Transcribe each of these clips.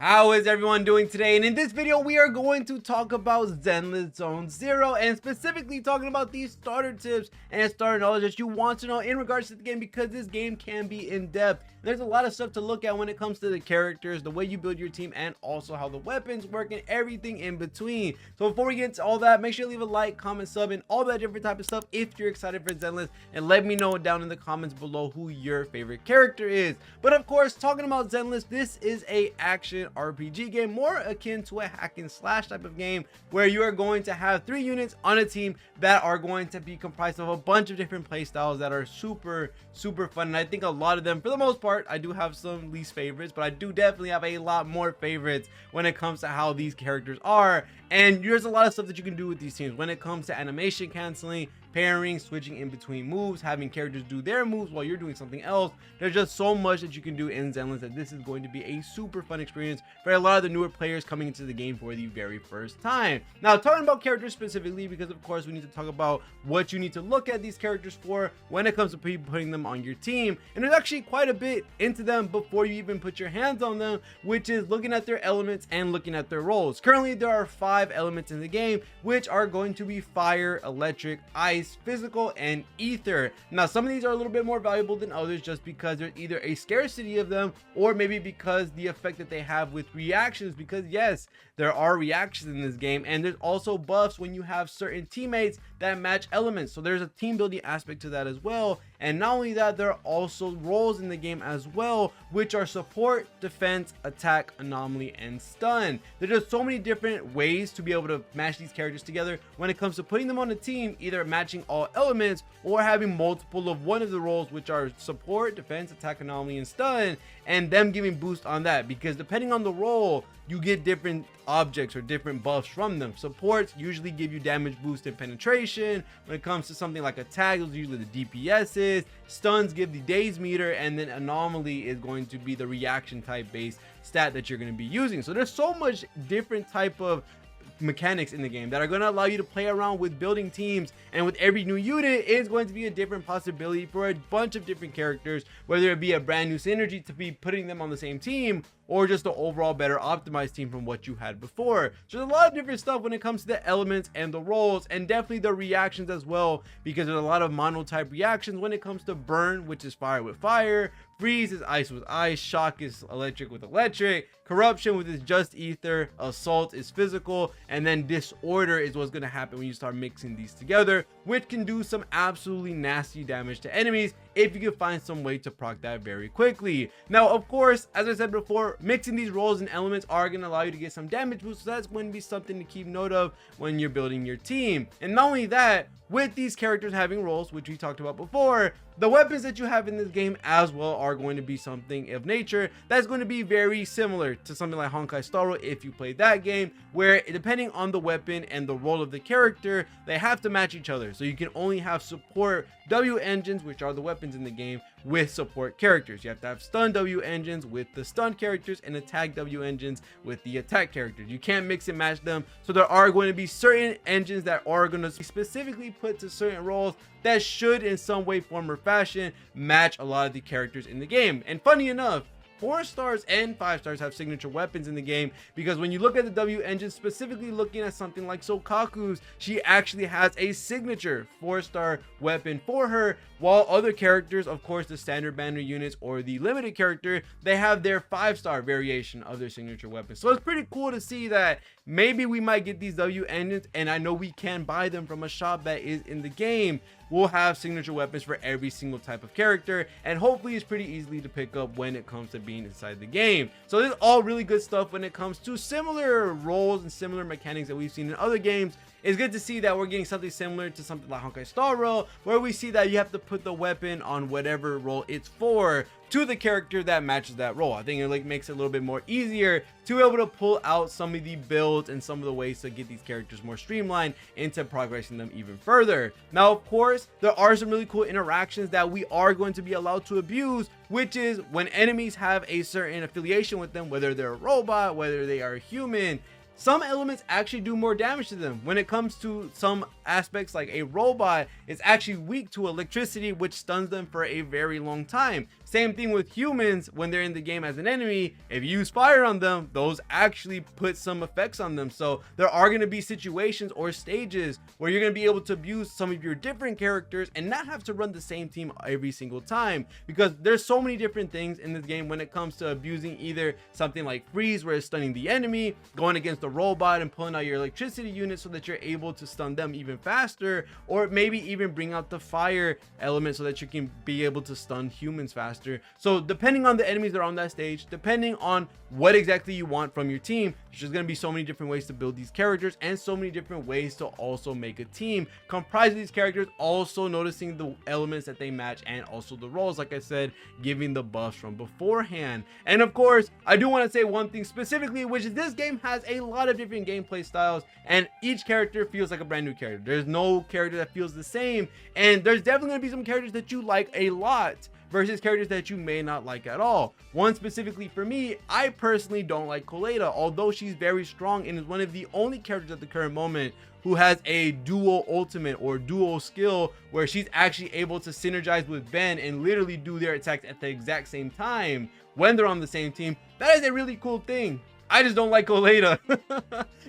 How is everyone doing today? And in this video, we are going to talk about Zenless Zone Zero, and specifically talking about these starter tips and starter knowledge that you want to know in regards to the game, because this game can be in depth. There's a lot of stuff to look at when it comes to the characters, the way you build your team, and also how the weapons work and everything in between. So before we get into all that, make sure you leave a like, comment, sub, and all that different type of stuff if you're excited for Zenless, and let me know down in the comments below who your favorite character is. But of course, talking about Zenless, this is a action RPG game, more akin to a hack and slash type of game, where you are going to have 3 units on a team that are going to be comprised of a bunch of different play styles that are super fun. And I think a lot of them, for the most part, I do have some least favorites, but I do definitely have a lot more favorites when it comes to how these characters are. And there's a lot of stuff that you can do with these teams when it comes to animation canceling, pairing, switching in between moves, having characters do their moves while you're doing something else. There's just so much that you can do in Zenless that this is going to be a super fun experience for a lot of the newer players coming into the game for the very first time. Now, talking about characters specifically, because of course we need to talk about what you need to look at these characters for when it comes to putting them on your team. And there's actually quite a bit into them before you even put your hands on them, which is looking at their elements and looking at their roles. Currently, there are 5 elements in the game, which are going to be fire, electric, ice, physical, and ether. Now, some of these are a little bit more valuable than others just because there's either a scarcity of them, or maybe because the effect that they have with reactions, because yes, there are reactions in this game, and there's also buffs when you have certain teammates that match elements. So there's a team building aspect to that as well. And not only that, there are also roles in the game as well, which are support, defense, attack, anomaly, and stun. There's just so many different ways to be able to match these characters together when it comes to putting them on a team, either matching all elements or having multiple of one of the roles, which are support, defense, attack, anomaly, and stun, and them giving boost on that, because depending on the role, you get different objects or different buffs from them. Supports usually give you damage boost and penetration. When it comes to something like attack, those are usually the DPSs. Stuns give the daze meter, and then anomaly is going to be the reaction type based stat that you're going to be using. So there's so much different type of mechanics in the game that are going to allow you to play around with building teams, and with every new unit is going to be a different possibility for a bunch of different characters, whether it be a brand new synergy to be putting them on the same team, or just the overall better optimized team from what you had before. So there's a lot of different stuff when it comes to the elements and the roles, and definitely the reactions as well, because there's a lot of mono type reactions when it comes to burn, which is fire with fire, freeze is ice with ice, shock is electric with electric, corruption with is just ether, assault is physical, and then disorder is what's going to happen when you start mixing these together, which can do some absolutely nasty damage to enemies if you can find some way to proc that very quickly. Now, of course, as I said before, mixing these roles and elements are going to allow you to get some damage boost, so that's going to be something to keep note of when you're building your team. And not only that, with these characters having roles, which we talked about before, the weapons that you have in this game as well are going to be something of nature that's going to be very similar to something like Honkai Star Rail if you played that game, where depending on the weapon and the role of the character, they have to match each other. So you can only have support W engines, which are the weapons in the game, with support characters. You have to have stun W engines with the stun characters, and attack W engines with the attack characters. You can't mix and match them. So there are going to be certain engines that are going to be specifically put to certain roles that should in some way, form, or fashion match a lot of the characters in the game. And funny enough, 4 stars and 5 stars have signature weapons in the game, because when you look at the W engine, specifically looking at something like Sokaku's, she actually has a signature 4-star weapon for her, while other characters, of course the standard banner units or the limited character, they have their 5-star variation of their signature weapon. So it's pretty cool to see that maybe we might get these W engines, and I know we can buy them from a shop that is in the game. We'll have signature weapons for every single type of character, and hopefully it's pretty easily to pick up when it comes to being inside the game. So this is all really good stuff when it comes to similar roles and similar mechanics that we've seen in other games. It's good to see that we're getting something similar to something like Honkai Star Rail, where we see that you have to put the weapon on whatever role it's for to the character that matches that role. I think it makes it a little bit more easier to be able to pull out some of the builds and some of the ways to get these characters more streamlined into progressing them even further. Now, of course, there are some really cool interactions that we are going to be allowed to abuse, which is when enemies have a certain affiliation with them, whether they're a robot, whether they are a human. Some elements actually do more damage to them. When it comes to some aspects, like a robot is actually weak to electricity, which stuns them for a very long time. Same thing with humans. When they're in the game as an enemy, if you use fire on them, those actually put some effects on them. So there are going to be situations or stages where you're going to be able to abuse some of your different characters and not have to run the same team every single time, because there's so many different things in this game when it comes to abusing either something like freeze, where it's stunning the enemy, going against the robot and pulling out your electricity unit so that you're able to stun them even faster, or maybe even bring out the fire element so that you can be able to stun humans faster. So depending on the enemies that are on that stage, depending on what exactly you want from your team, there's just going to be so many different ways to build these characters and so many different ways to also make a team comprised of these characters, also noticing the elements that they match and also the roles, like I said, giving the buffs from beforehand. And of course, I do want to say one thing specifically, which is this game has a lot of different gameplay styles and each character feels like a brand new character. There's no character that feels the same, and there's definitely going to be some characters that you like a lot versus characters that you may not like at all. One specifically for me, I personally don't like Koleda, although she's very strong and is one of the only characters at the current moment who has a dual ultimate or dual skill where she's actually able to synergize with Ben and literally do their attacks at the exact same time when they're on the same team. That is a really cool thing. I just don't like Koleda.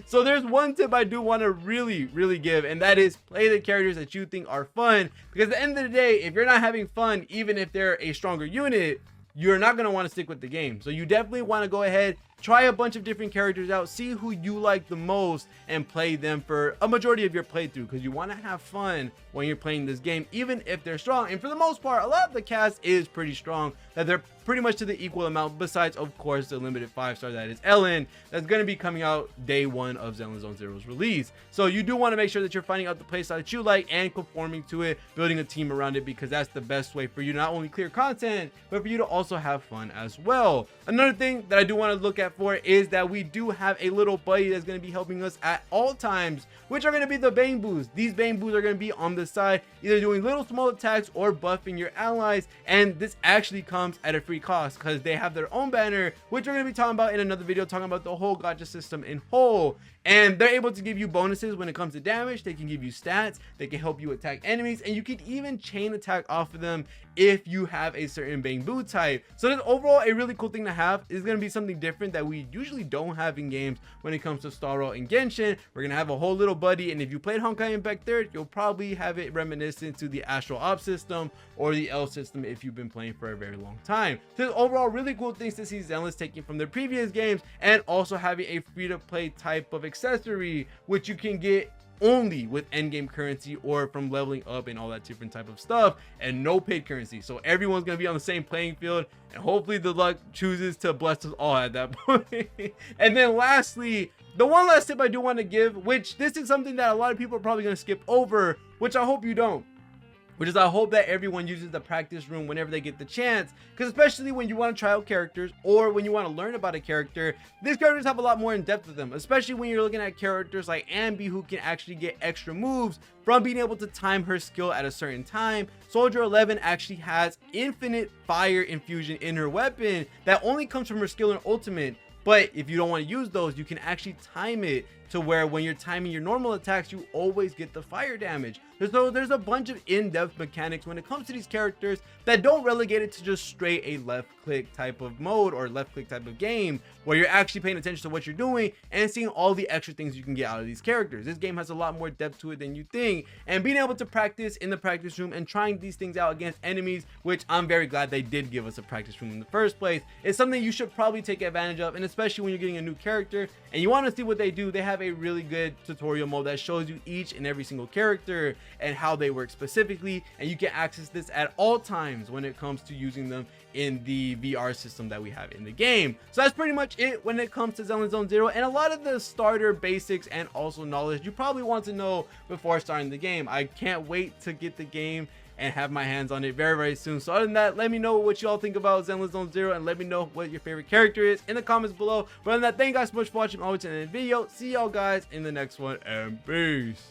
So there's one tip I do want to really give, and that is play the characters that you think are fun, because at the end of the day, if you're not having fun, even if they're a stronger unit, you're not going to want to stick with the game. So you definitely want to go ahead, try a bunch of different characters out, see who you like the most and play them for a majority of your playthrough, because you want to have fun when you're playing this game, even if they're strong. And for the most part, a lot of the cast is pretty strong, that they're pretty much to the equal amount, besides of course the limited 5-star that is Ellen, that's going to be coming out day one of Zenless Zone Zero's release. So you do want to make sure that you're finding out the playstyle that you like and conforming to it, building a team around it, because that's the best way for you to not only clear content, but for you to also have fun as well. Another thing that I do want to look at for is that we do have a little buddy that's going to be helping us at all times, which are going to be the bangboos. These bangboos are going to be on the side, either doing little small attacks or buffing your allies, and this actually comes at a free cost because they have their own banner, which we're going to be talking about in another video, talking about the whole gacha system in whole. And they're able to give you bonuses when it comes to damage. They can give you stats, they can help you attack enemies, and you can even chain attack off of them if you have a certain bamboo type. So that's overall a really cool thing to have. It's going to be something different that we usually don't have in games when it comes to Starro and Genshin. We're going to have a whole little buddy, and if you played Honkai Impact 3rd, you'll probably have it reminiscent to the Astral Op system or the L system if you've been playing for a very long time. So overall, really cool things to see Zenless taking from their previous games, and also having a free-to-play type of accessory which you can get only with endgame currency or from leveling up and all that different type of stuff, and no paid currency. So everyone's gonna be on the same playing field, and hopefully the luck chooses to bless us all at that point. And then lastly, the one last tip I do want to give, which this is something that a lot of people are probably going to skip over, which I hope you don't, which is I hope that everyone uses the practice room whenever they get the chance, because especially when you want to try out characters or when you want to learn about a character, these characters have a lot more in depth to them, especially when you're looking at characters like Ambi, who can actually get extra moves from being able to time her skill at a certain time. Soldier 11 actually has infinite fire infusion in her weapon that only comes from her skill and ultimate. But if you don't want to use those, you can actually time it to where when you're timing your normal attacks, you always get the fire damage. So there's a bunch of in-depth mechanics when it comes to these characters that don't relegate it to just straight a left click type of mode or left click type of game, where you're actually paying attention to what you're doing and seeing all the extra things you can get out of these characters. This game has a lot more depth to it than you think, and being able to practice in the practice room and trying these things out against enemies, which I'm very glad they did give us a practice room in the first place, is something you should probably take advantage of. And especially when you're getting a new character and you want to see what they do, they have a really good tutorial mode that shows you each and every single character and how they work specifically, and you can access this at all times when it comes to using them in the VR system that we have in the game. So that's pretty much it when it comes to Zenless Zone Zero, and a lot of the starter basics and also knowledge you probably want to know before starting the game. I can't wait to get the game and have my hands on it very soon. So other than that, let me know what y'all think about Zenless Zone Zero, and let me know what your favorite character is in the comments below. But other than that, thank you guys so much for watching. Always in the video. See y'all guys in the next one, and peace.